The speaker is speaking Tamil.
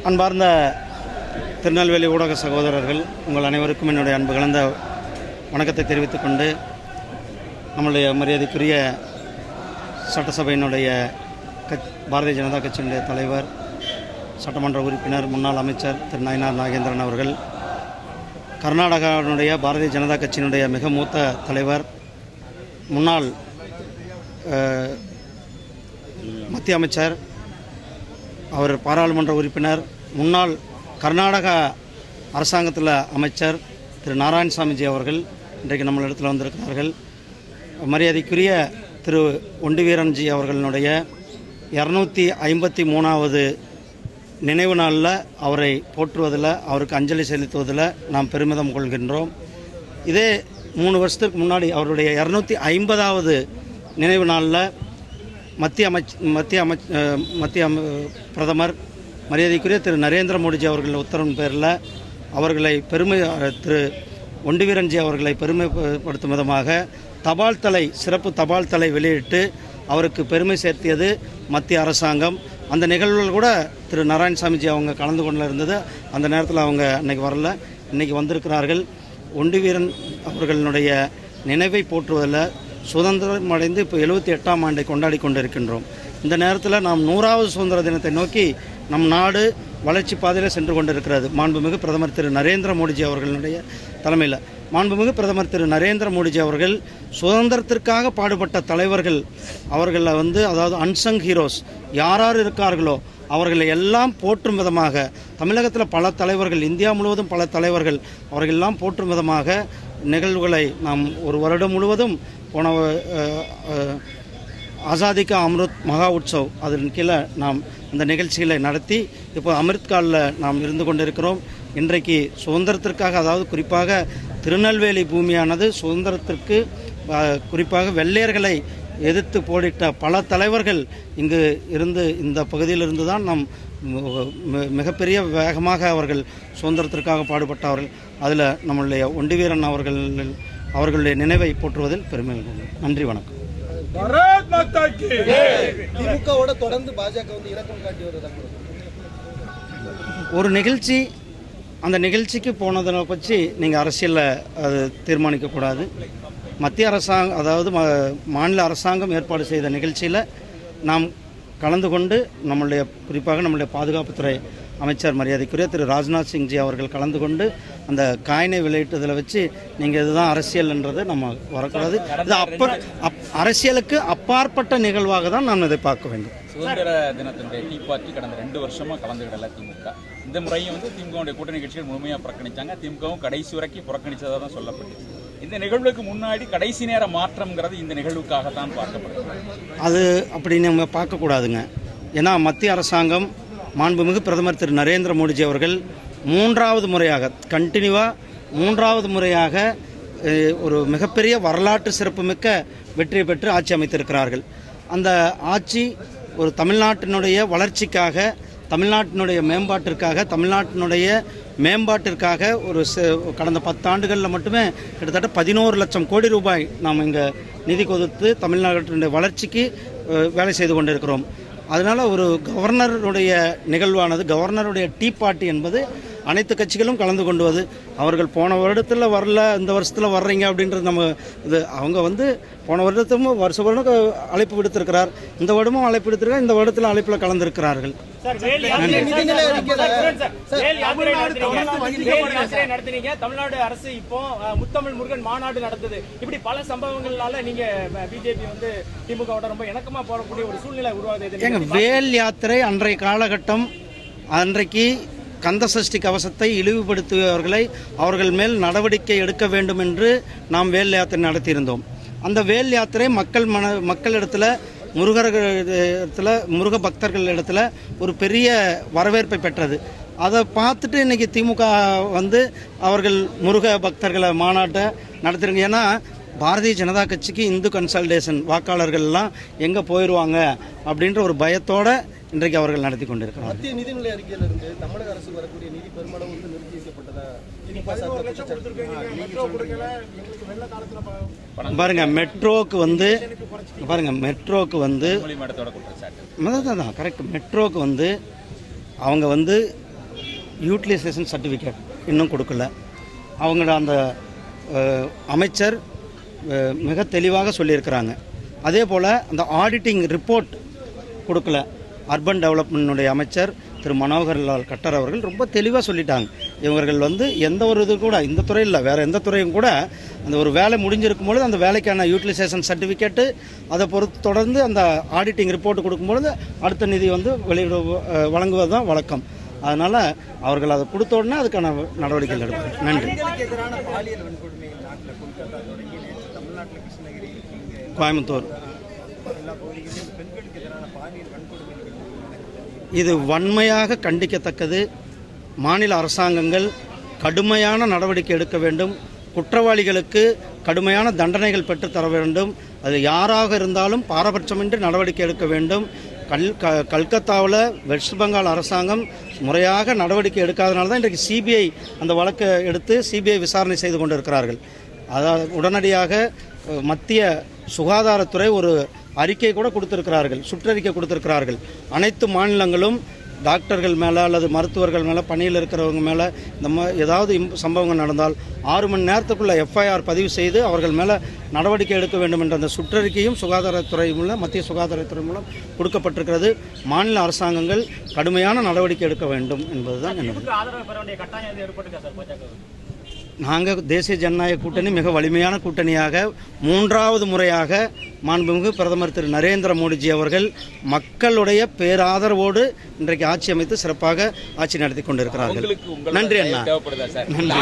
அன்பார்ந்த திருநெல்வேலி ஊடக சகோதரர்கள், உங்கள் அனைவருக்கும் என்னுடைய அன்பு கலந்த வணக்கத்தை தெரிவித்துக் கொண்டு, நம்முடைய மரியாதைக்குரிய சட்டசபையினுடைய பாரதிய ஜனதா கட்சியினுடைய தலைவர், சட்டமன்ற உறுப்பினர், முன்னாள் அமைச்சர் திரு நயினார் நாகேந்திரன் அவர்கள், கர்நாடகாவினுடைய பாரதிய ஜனதா கட்சியினுடைய மிக மூத்த தலைவர், முன்னாள் மத்திய அமைச்சர், அவர் பாராளுமன்ற உறுப்பினர், முன்னாள் கர்நாடகா அரசாங்கத்தில் அமைச்சர் திரு நாராயணசாமிஜி அவர்கள் இன்றைக்கு நம்மளிடத்தில் வந்திருக்கிறார்கள். மரியாதைக்குரிய திரு ஒண்டிவீரன்ஜி அவர்களுடைய 253வது நினைவு நாளில் அவரை போற்றுவதில், அவருக்கு அஞ்சலி செலுத்துவதில் நாம் பெருமிதம் கொள்கின்றோம். இதே 3 வருஷத்துக்கு முன்னாடி அவருடைய 250வது நினைவு நாளில் மத்திய பிரதமர் மரியாதைக்குரிய திரு நரேந்திர மோடிஜி அவர்கள் உத்தரவின் பேரில் அவர்களை திரு ஒண்டிவீரன்ஜி அவர்களை பெருமைப்படுத்தும் விதமாக சிறப்பு தபால் தலை வெளியிட்டு அவருக்கு பெருமை சேர்த்தியது மத்திய அரசாங்கம். அந்த நிகழ்வுகள் கூட திரு நாராயணசாமிஜி அவங்க கலந்து கொண்டு இருந்தது. அந்த நேரத்தில் அவங்க அன்றைக்கி வரல, இன்றைக்கி வந்திருக்கிறார்கள். ஒண்டிவீரன் அவர்களுடைய நினைவை போற்றுவதில் சுதந்திரம் அடைந்து இப்போ 78ஆம் ஆண்டை கொண்டாடி கொண்டிருக்கின்றோம். இந்த நேரத்தில் நாம் 100வது சுதந்திர தினத்தை நோக்கி நம் நாடு வளர்ச்சி பாதையில் சென்று கொண்டிருக்கிறது. மாண்புமிகு பிரதமர் திரு நரேந்திர மோடிஜி அவர்களுடைய தலைமையில் மாண்புமிகு பிரதமர் திரு நரேந்திர மோடிஜி அவர்கள் சுதந்திரத்திற்காக பாடுபட்ட தலைவர்கள், அவர்களை அதாவது அன்சங் ஹீரோஸ் யார் இருக்கார்களோ அவர்களை எல்லாம் போற்றும் விதமாக தமிழகத்தில் பல தலைவர்கள், இந்தியா முழுவதும் பல தலைவர்கள் அவர்களெல்லாம் போற்றும் விதமாக நிகழ்வுகளை நாம் ஒரு வருடம் முழுவதும் போன ஆசாதி கா அம்ருத் மகா உற்சவ் அதன் கீழே நாம் இந்த நிகழ்ச்சிகளை நடத்தி இப்போ அமிர்த்காலில் நாம் இருந்து கொண்டிருக்கிறோம். இன்றைக்கு சுதந்திரத்திற்காக, அதாவது குறிப்பாக திருநெல்வேலி பூமியானது சுதந்திரத்திற்கு குறிப்பாக வெள்ளையர்களை எதிர்த்து போரிட்ட பல தலைவர்கள் இங்கு இருந்து, இந்த பகுதியிலிருந்து தான் நாம் மிகப்பெரிய வேகமாக அவர்கள் சுதந்திரத்திற்காக பாடுபட்டவர்கள். அதில் நம்மளுடைய ஒண்டிவீரன் அவர்களுடைய நினைவை போற்றுவதில் பெருமை. நன்றி, வணக்கம். திமுகவோட தொடர்ந்து பாஜக இறக்கம் காட்டி வருது. ஒரு நிகழ்ச்சி, அந்த நிகழ்ச்சிக்கு போனதை பற்றி நீங்கள் அரசியலில் அது தீர்மானிக்கக்கூடாது. மத்திய அரசாங்கம், அதாவது மாநில அரசாங்கம் ஏற்பாடு செய்த நிகழ்ச்சியில் நாம் கலந்து கொண்டு குறிப்பாக நம்முடைய பாதுகாப்புத்துறை அமைச்சர் மரியாதைக்குரிய திரு ராஜ்நாத் சிங்ஜி அவர்கள் கலந்து கொண்டு அந்த காயினை வெளியிட்டதில் வச்சு நீங்கள் இதுதான் அரசியல்ன்றது நம்ம வரக்கூடாது. இது அரசியலுக்கு அப்பாற்பட்ட நிகழ்வாக தான் நாம் இதை பார்க்க வேண்டும். சுதந்திர தினத்தினுடைய டீ பார்ட்டி கடந்த 2 வருஷமாக கலந்துக்கிடல திமுக. இந்த முறையும் திமுகவுடைய கூட்டணி கட்சிகள் முழுமையாக புறக்கணித்தாங்க. திமுகவும் கடைசி வரைக்கும் புறக்கணித்ததாக தான் சொல்லப்பட்டுச்சு. இந்த நிகழ்வுக்கு முன்னாடி கடைசி நேர மாற்றம்ங்கிறது இந்த நிகழ்வுக்காகத்தான் பார்க்கப்படுது. அது அப்படி நம்ம பார்க்கக்கூடாதுங்க. ஏன்னா மத்திய அரசாங்கம், மாண்புமிகு பிரதமர் திரு நரேந்திர மோடிஜி அவர்கள் 3வது முறையாக கண்டினியூவாக 3வது முறையாக ஒரு மிகப்பெரிய வரலாற்று சிறப்புமிக்க வெற்றி பெற்று ஆட்சி அமைத்திருக்கிறார்கள். அந்த ஆட்சி ஒரு தமிழ்நாட்டினுடைய வளர்ச்சிக்காக, தமிழ்நாட்டினுடைய மேம்பாட்டிற்காக ஒரு கடந்த 10 ஆண்டுகளில் மட்டுமே கிட்டத்தட்ட 11 லட்சம் கோடி ரூபாய் நாம் இங்கே நிதி கொடுத்து தமிழ்நாட்டினுடைய வளர்ச்சிக்கு வேலை செய்து கொண்டிருக்கிறோம். அதனால் ஒரு கவர்னருடைய நிகழ்வானது, கவர்னருடைய டீ பார்ட்டி என்பது அனைத்து கட்சிகளும் கலந்து கொண்டுவது. அவர்கள் போன வருடத்தில் வரல, இந்த வருஷத்தில் வர்றீங்க அப்படின்றது நம்ம இது அவங்க வந்து போன வருடத்தும் வருடம் அழைப்பு விடுத்திருக்கிறார், இந்த வருடமும் அழைப்பு விடுத்திருக்கார், இந்த வருடத்தில் அழைப்பில் கலந்திருக்கிறார்கள். தமிழ்நாடு அரசு இப்போ முத்தமிழ் முருகன் மாநாடு நடந்தது. இப்படி பல சம்பவங்களால நீங்க பிஜேபி வந்து திமுகவோட ரொம்ப இணக்கமா போடக்கூடிய ஒரு சூழ்நிலை உருவாகுது. வேல் யாத்திரை அன்றைய காலகட்டம், அன்றைக்கு கந்த சஷ்டி கவசத்தை இழிவுபடுத்தியவர்களை அவர்கள் மேல் நடவடிக்கை எடுக்க வேண்டும் என்று நாம் வேல் யாத்திரை நடத்தியிருந்தோம். அந்த வேல் யாத்திரை மக்களிடத்தில் முருக பக்தர்கள் இடத்துல ஒரு பெரிய வரவேற்பை பெற்றது. அதை பார்த்துட்டு இன்றைக்கி திமுக வந்து அவர்கள் முருக பக்தர்களை மாநாட்டை நடத்துறீங்க. ஏன்னா பாரதிய ஜனதா கட்சிக்கு இந்து கன்சல்டேஷன் வாக்காளர்கள்லாம் எங்கே போயிடுவாங்க அப்படின்ற ஒரு பயத்தோடு இன்றைக்கு அவர்கள் நடத்தி கொண்டிருக்கிறார். மத்திய நிதிநிலை அறிக்கையிலிருந்து தமிழக அரசு வரக்கூடிய நிதி பெருமளவு வந்து நிறுத்தி வைக்கப்பட்டதா பாருங்க. மெட்ரோக்கு வந்து கரெக்ட். மெட்ரோக்கு வந்து அவங்க வந்து யூட்டிலைசேஷன் சர்டிஃபிகேட் இன்னும் கொடுக்கல. அவங்களோட அந்த அமைச்சர் மிக தெளிவாக சொல்லியிருக்கிறாங்க. அதே போல் அந்த ஆடிட்டிங் ரிப்போர்ட் கொடுக்கல. அர்பன் டெவலப்மெண்ட்டுடைய அமைச்சர் திரு மனோகர் லால் கட்டர் அவர்கள் ரொம்ப தெளிவாக சொல்லிட்டாங்க. இவர்கள் வந்து எந்த ஒரு இது கூட இந்த துறையில் வேறு எந்த துறையும் கூட அந்த ஒரு வேலை முடிஞ்சிருக்கும் பொழுது அந்த வேலைக்கான யூட்டிலைசேஷன் சர்டிஃபிகேட்டு அதை பொறுத்து தொடர்ந்து அந்த ஆடிட்டிங் ரிப்போர்ட் கொடுக்கும்பொழுது அடுத்த நிதி வந்து வழங்குவது தான் வழக்கம். அதனால் அவர்கள் அதை கொடுத்த உடனே அதுக்கான நடவடிக்கைகள் எடுப்பாங்க. நன்றி. கோயம்புத்தூர் இது வன்மையாக கண்டிக்கத்தக்கது. மாநில அரசாங்கங்கள் கடுமையான நடவடிக்கை எடுக்க வேண்டும். குற்றவாளிகளுக்கு கடுமையான தண்டனைகள் பெற்றுத்தர வேண்டும். அது யாராக இருந்தாலும் பாரபட்சமின்றி நடவடிக்கை எடுக்க வேண்டும். கல்கத்தாவில் வெஸ்ட் பெங்கால் அரசாங்கம் முறையாக நடவடிக்கை எடுக்காதனால தான் இன்றைக்கு சிபிஐ அந்த வழக்கை எடுத்து சிபிஐ விசாரணை செய்து கொண்டிருக்கிறார்கள். அதாவது உடனடியாக மத்திய சுகாதாரத்துறை ஒரு அறிக்கை கூட கொடுத்திருக்கிறார்கள், சுற்றறிக்கை கொடுத்திருக்கிறார்கள். அனைத்து மாநிலங்களும் டாக்டர்கள் மேலே அல்லது மருத்துவர்கள் மேலே, பணியில் இருக்கிறவங்க மேலே ஏதாவது சம்பவங்கள் நடந்தால் 6 மணி நேரத்துக்குள்ளே எஃப்ஐஆர் பதிவு செய்து அவர்கள் மேலே நடவடிக்கை எடுக்க வேண்டும் என்ற அந்த சுற்றறிக்கையும் சுகாதாரத்துறை மூலம், மத்திய சுகாதாரத்துறை மூலம் கொடுக்கப்பட்டிருக்கிறது. மாநில அரசாங்கங்கள் கடுமையான நடவடிக்கை எடுக்க வேண்டும் என்பதுதான் என்னது. நாங்கள் தேசிய ஜனநாயக கூட்டணி மிக வலிமையான கூட்டணியாக 3வது முறையாக மாண்புமிகு பிரதமர் திரு நரேந்திர மோடிஜி அவர்கள் மக்களுடைய பேராதரவோடு இன்றைக்கு ஆட்சி அமைத்து சிறப்பாக ஆட்சி நடத்தி கொண்டிருக்கிறார்கள். நன்றி அண்ணா. நன்றி.